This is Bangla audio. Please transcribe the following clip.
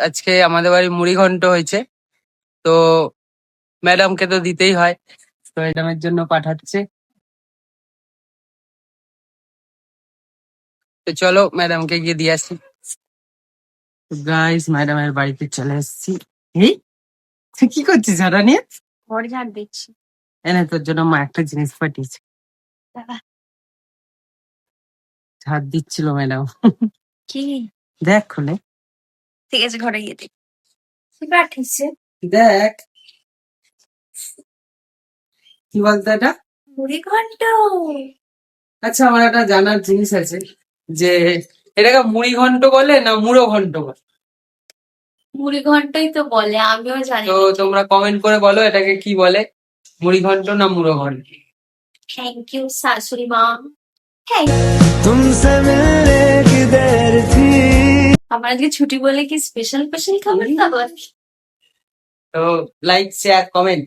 আজকে আমাদের বাড়ি মুড়ি ঘন্ট হয়েছে, তো ম্যাডামকে তো দিতেই হয়, তো ম্যাডামের জন্য পাঠাচ্ছে। তো চলো ম্যাডামকে গিয়ে দিয়ে আসি। গাইস, ম্যাডামের বাড়িতে চলে এসেছি। এই তুই কি করছিস ঝাড়া নিয়ে? ঘর ঝাড় দিচ্ছি। এনে তোর জন্য মা একটা জিনিস পাঠিয়েছে। দাদা ঝাড় দিচ্ছিল ম্যাডাম। কি? দেখ খুলে। ঠিক আছে, ঘরে গিয়ে দেখ কি পাঠিয়েছে। দেখ কি বলতো এটা। মুড়ি ঘন্ট। আচ্ছা, আমার একটা জানার জিনিস আছে যে এটাকে মুড়ি ঘন্ট বলে না মুড়ো ঘন্ট বলে? মুড়ি ঘন্টই তো বলে, আমিও জানি তো না। তোমরা কমেন্ট করে বলো এটাকে কি বলে, মুড়ি ঘন্ট না মুড়ো ঘন্ট। থ্যাংক ইউ শাশুড়ি মা। থ্যাংক। तुमसे मिलने की देर थी। আমার আজকে ছুটি বলে কি স্পেশাল স্পেশাল খাবার দাবার? তো লাইক শেয়ার কমেন্ট।